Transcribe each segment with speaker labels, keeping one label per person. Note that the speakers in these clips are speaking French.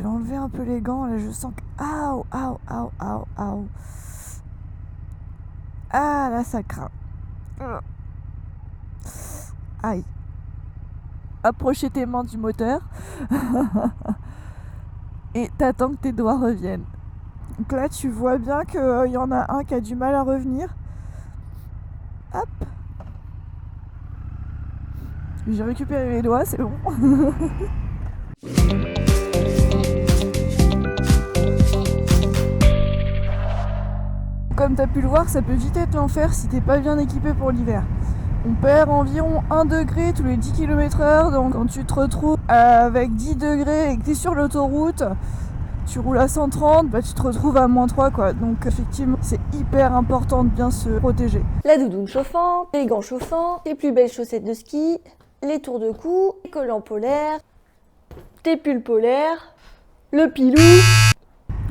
Speaker 1: vais enlever un peu les gants, là je sens que... Aouh, aouh, aouh, aouh, aouh. Ah là ça craint. Aïe. Approchez tes mains du moteur. Et t'attends que tes doigts reviennent. Donc là tu vois bien qu'il y en a un qui a du mal à revenir. Hop. J'ai récupéré mes doigts, c'est bon. Comme tu as pu le voir, ça peut vite être l'enfer si t'es pas bien équipé pour l'hiver. On perd environ 1 degré tous les 10 km/h, donc quand tu te retrouves avec 10 degrés et que tu es sur l'autoroute, tu roules à 130, bah tu te retrouves à -3 quoi. Donc effectivement, c'est hyper important de bien se protéger.
Speaker 2: La doudoune chauffante, les gants chauffants, les plus belles chaussettes de ski, les tours de cou, les collants polaires, tes pulls polaires, le pilou.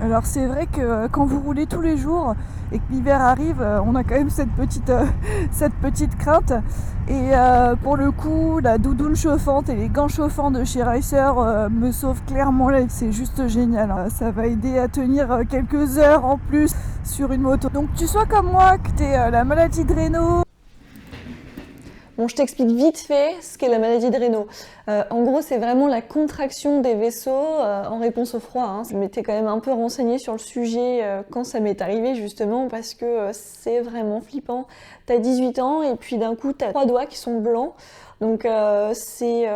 Speaker 1: Alors c'est vrai que quand vous roulez tous les jours et que l'hiver arrive, on a quand même cette petite crainte. Et pour le coup, la doudoune chauffante et les gants chauffants de chez Ricer me sauvent clairement l'œil. C'est juste génial. Ça va aider à tenir quelques heures en plus sur une moto. Donc tu sois comme moi, que tu aies la maladie de Raynaud.
Speaker 2: Bon, je t'explique vite fait ce qu'est la maladie de Raynaud. En gros, c'est vraiment la contraction des vaisseaux en réponse au froid. Hein. Je m'étais quand même un peu renseignée sur le sujet quand ça m'est arrivé, justement, parce que c'est vraiment flippant. T'as 18 ans et puis d'un coup, t'as 3 doigts qui sont blancs. Donc c'est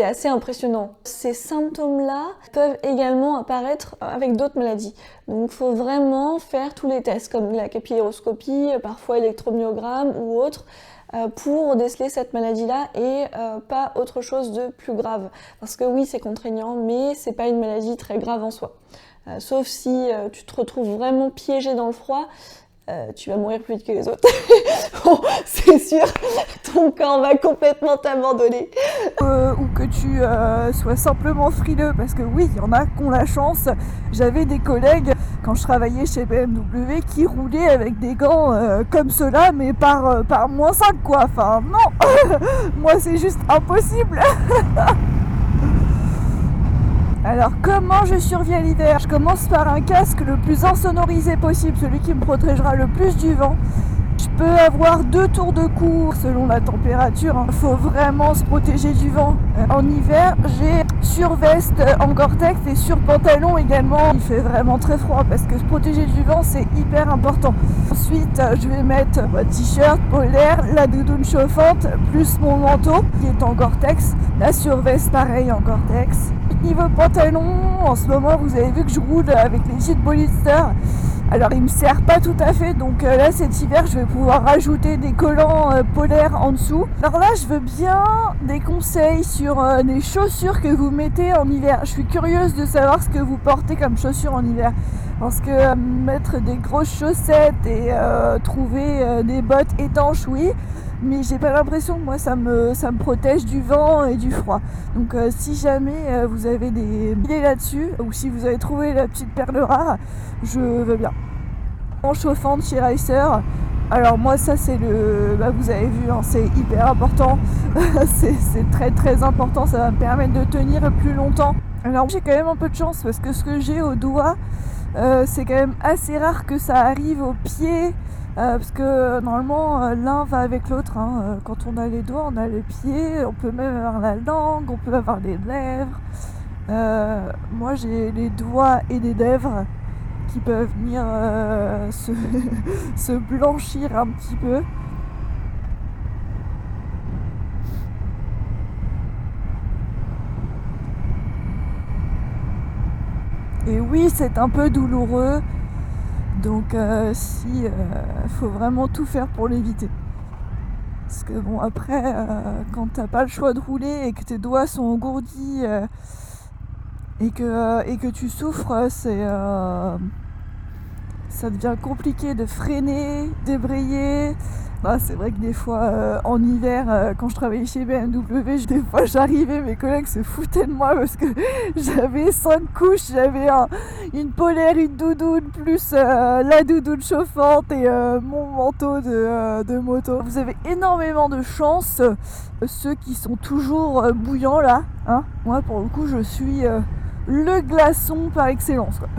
Speaker 2: assez impressionnant. Ces symptômes-là peuvent également apparaître avec d'autres maladies. Donc il faut vraiment faire tous les tests, comme la capilléroscopie, parfois électromyogramme ou autre, pour déceler cette maladie-là et pas autre chose de plus grave. Parce que oui, c'est contraignant, mais c'est pas une maladie très grave en soi. Sauf si tu te retrouves vraiment piégé dans le froid, tu vas mourir plus vite que les autres. Bon, c'est sûr, ton corps va complètement t'abandonner.
Speaker 1: Ou que tu sois simplement frileux, parce que oui, il y en a qui ont la chance. J'avais des collègues, quand je travaillais chez BMW, qui roulaient avec des gants comme ceux-là, mais par -5 quoi. Enfin, non. Moi, c'est juste impossible. Alors comment je survis à l'hiver? Je commence par un casque le plus insonorisé possible, celui qui me protégera le plus du vent. Je peux avoir 2 tours de cou selon la température. Il faut vraiment se protéger du vent. En hiver, j'ai surveste en Gore-Tex et sur pantalon également. Il fait vraiment très froid parce que se protéger du vent, c'est hyper important. Ensuite, je vais mettre t-shirt, polaire, la doudoune chauffante, plus mon manteau qui est en Gore-Tex. La surveste pareil en Gore-Tex. Niveau pantalon, en ce moment, vous avez vu que je roule avec les jeans Polyester. Alors il me sert pas tout à fait, donc là cet hiver je vais pouvoir rajouter des collants polaires en dessous. Alors là je veux bien des conseils sur les chaussures que vous mettez en hiver. Je suis curieuse de savoir ce que vous portez comme chaussures en hiver. Parce que mettre des grosses chaussettes et trouver des bottes étanches, oui. Mais j'ai pas l'impression que moi ça me protège du vent et du froid. Donc si jamais vous avez des idées là-dessus, ou si vous avez trouvé la petite perle rare, je veux bien. En chauffante chez Ricer, alors moi ça c'est vous avez vu, hein, c'est hyper important. c'est très très important, ça va me permettre de tenir plus longtemps. Alors j'ai quand même un peu de chance parce que ce que j'ai au doigt, c'est quand même assez rare que ça arrive au pied. Parce que normalement l'un va avec l'autre, hein. Quand on a les doigts, on a les pieds, on peut même avoir la langue, on peut avoir les lèvres. Moi j'ai les doigts et les lèvres qui peuvent venir se blanchir un petit peu. Et oui, c'est un peu douloureux. Donc faut vraiment tout faire pour l'éviter. Parce que bon après, quand t'as pas le choix de rouler et que tes doigts sont engourdis et que tu souffres, ça devient compliqué de freiner, débrayer. C'est vrai que des fois en hiver, quand je travaillais chez BMW, des fois j'arrivais, mes collègues se foutaient de moi parce que j'avais 5 couches, j'avais une polaire, une doudoune, plus la doudoune chauffante et mon manteau de moto. Vous avez énormément de chance, ceux qui sont toujours bouillants là, hein. Moi pour le coup je suis le glaçon par excellence, quoi.